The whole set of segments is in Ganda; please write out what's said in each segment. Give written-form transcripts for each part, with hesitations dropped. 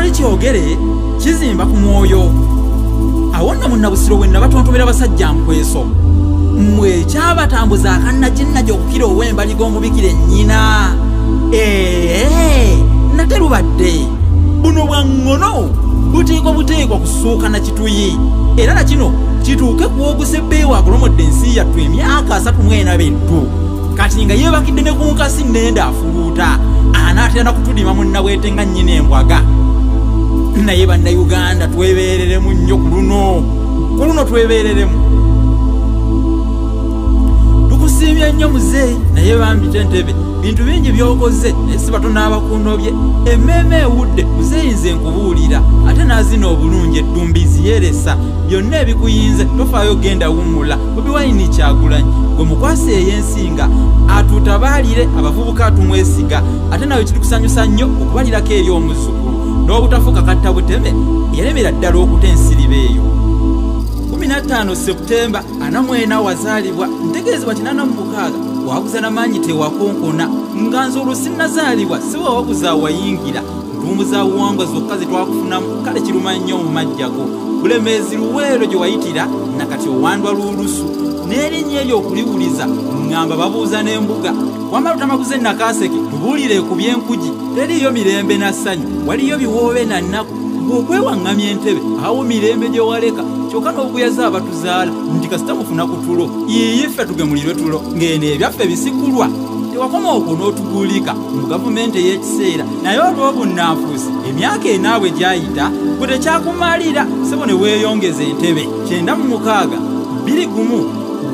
kyali kyogere kizimba ku mwoyo. Awo nno munnabusiro bwe nabatontobera basajja nkweso mmwe ekyabatambuza akannajinnaja okukira ow'embaliga omubikire nnyina. Nate lubadde buno bwa ŋŋono buteekwa kusuuka na kituyi, era na kino kituuke kuwoguse bbeewo agolomodde ensi yattu emyaka 34 kati nga yeebakidde ne ku nkasi nenda afuluuta anaatera na kutulima munnabwete nga nnyina embwaga. Naye bannayuganda twebeereremu nnyo ku luno twebeereremu. Tukusiimye nnyo muzeeyi naye bambita entebe bintu bingi byokoze naye si batono abakunobye. Emmeeme ewudde muzeeyi nze nkubuulira ate naazina obulungi eddumbiizi yeresa byonna ebikuyinze tofaayo genda wummula. Bobi Wine Kyagulanyi gwe mukwasi ey'ensinga atutabaalire abavubuka atumwesiga ate nawe kitukusanyusa nnyo okubalirako eri omuzzukulu n'obutafuka katta buteme yeremera ddala okuta ensiriba eyo. 15 Septemba 44 wazaalibwa ntegeezebwa 86 waguza n'amaanyi tewakonkona nga nze olwo sinnazaalibwa si wawaguza wayingira ntuumu za buwangwa zokka ze twakufunamu kale kiruma nnyo mu majjago. Bulemeezi Luweero gye wayitira nakati owandwa Lulusu n'erinnya eryo okuliwuliza ngamba babuuza n'embuga wamala tutamaguze Nakaaseke tubuulire ku byenkugi teriyo mirembe na ssanyu waliyo biwoobe na nnaku ng'okwewaŋŋamya entebe awo mirembe gye waleka kyokka n'okuyaza abatuzaala nti kasita mufuna ku tulo yiiffe tugemulirwe tulo ng'eno ebyaffe bisikulwa. Tewakoma okwo n'otuguulika mu gavumenti ey'ekiseera naye olw'obunnanfuusi emyaka enaawe gyayita gwe tekyakumalira sebo ne weeyongeza entebe 96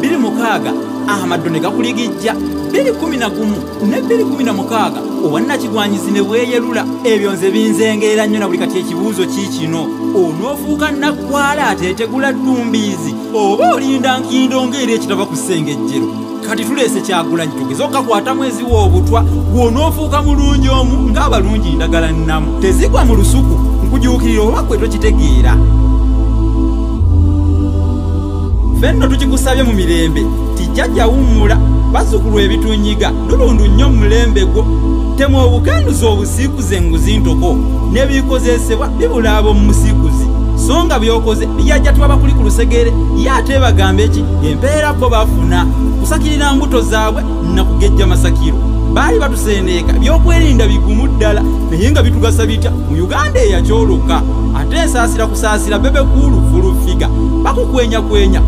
2016 Ahmadu ne gakuligijja 2011 ne 2016 owannakigwanyizi ne bweyerula. Ebyo nze binzengeera nnyo na buli kati ekibuuzo kiikino onoofuuka naggwala ateetegula ddumbiizi oba olinda nkindo ng'era ekitava ku ssengejjero. Kati tuleese Kyagulanyi tugeze okakwata mwezi w'obutwa gw'onoofuuka mulungi omu ng'abalungi ndagala nnamu tezigwa mu lusuku nkujuukirira oba gwe tokitegeera. Fenno tukikusabye mu mirembe tijjajja wummula bazzukulu ebitunyiga nulundu nnyo mulembe gwo temu obukenduza obusiikuze nguzi ntoko n'ebikozesebwa bibula ab'omu musiikuzi so nga byokoze byajja tubaba kuli ku lusegere ye ate bagamba eki empeera bo bafuna kusakirira mbuto zaabwe nakugejja masakiro baali batuseeneeka byokwerinda bigumu ddala naye nga bitugasa bitya mu Uganda eyakyoluka ate ensaasira kusaasira bebe kulu fulufiga bakukwenya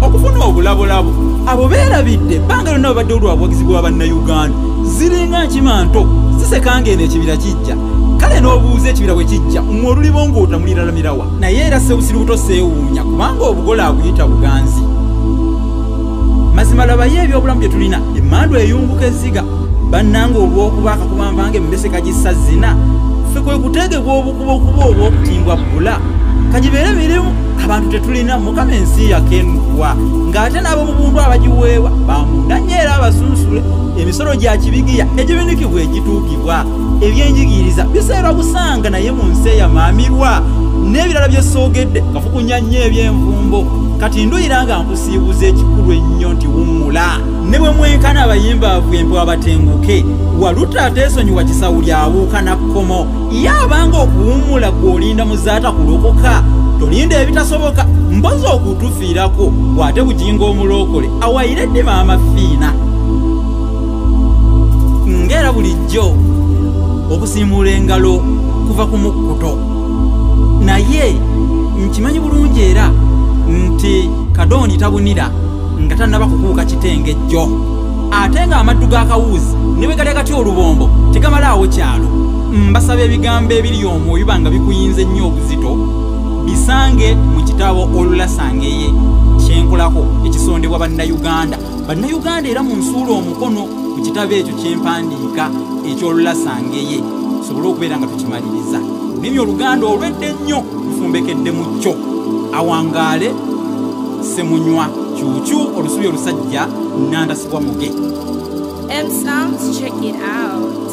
okufuna obulabolabo abo beerabidde bbanga lyonna babadde olwabuwagizi bwa bannayuganda ziringa nkimanto sisekanga eno ekibira kijja kale n'obuuza ekibira bwe kijja ng'olulibo ng'otamuliralamirawa naye era sewusiri buto seewuunya kubanga obugola abuyita buganzi. Mazima labayo ebyobulamu bye tulina emmandu eyunguka ezziga bannanga olw'okubaaka kubambange embese kagissa zina ffe kwe kutegebwa obukuba obw'okutimbwa bbula kagibeere mirimu abantu tetulina mukama ensi yakennukwa ng'ate n'abo mu buntu abagiweebwa bamunda nnyo era abasunsule emisolo gya kibigiya egibinikibwa egituukibwa ebyenjigiriza biseerwa busanga naye mu nsi eyamaamirwa n'ebirala byesoogedde kafukunya nnyo ebyenvumbo kati nduyira nga nkusiibuza ekikulu ennyo nti wummula ne bwe mwenkana abayimbaavu empewo abatenguke waluta ateesonyiwa kisawu lyawuuka na kkomo ye abanga okuwummula gw'olinda muzaata kulokoka tolinda ebitasoboka mpozi okutufiirako bw'ate bujinga omulokole awayire eddima amafiina ng'era bulijjo okusiimuula engalo kuva ku mukkuto naye nkimanyi bulungi era nti kadooni tabunira nga tannaba kukuuka kitengejjo ate ng'amaddu g'akawuuzi ne bwe gali kati olubombo tegamalaawo kyalo. Mbasaba ebigambo ebiri omwo biba nga bikuyinze nnyo obuzito bisange mu kitabo Olulasangeye kyenkolako ekisondebwa bannayuganda era mu nsuula omukono ku kitabo ekyo kyempandiika eky'Olulasangeye tusobole okubeera nga tukimaliriza. Olulimi Oluganda olwedde nnyo lufumbekedde mu kyo awangaale semunywa kyukyu olusubi olusajja nandasibwa muge. M Sounds, check it out.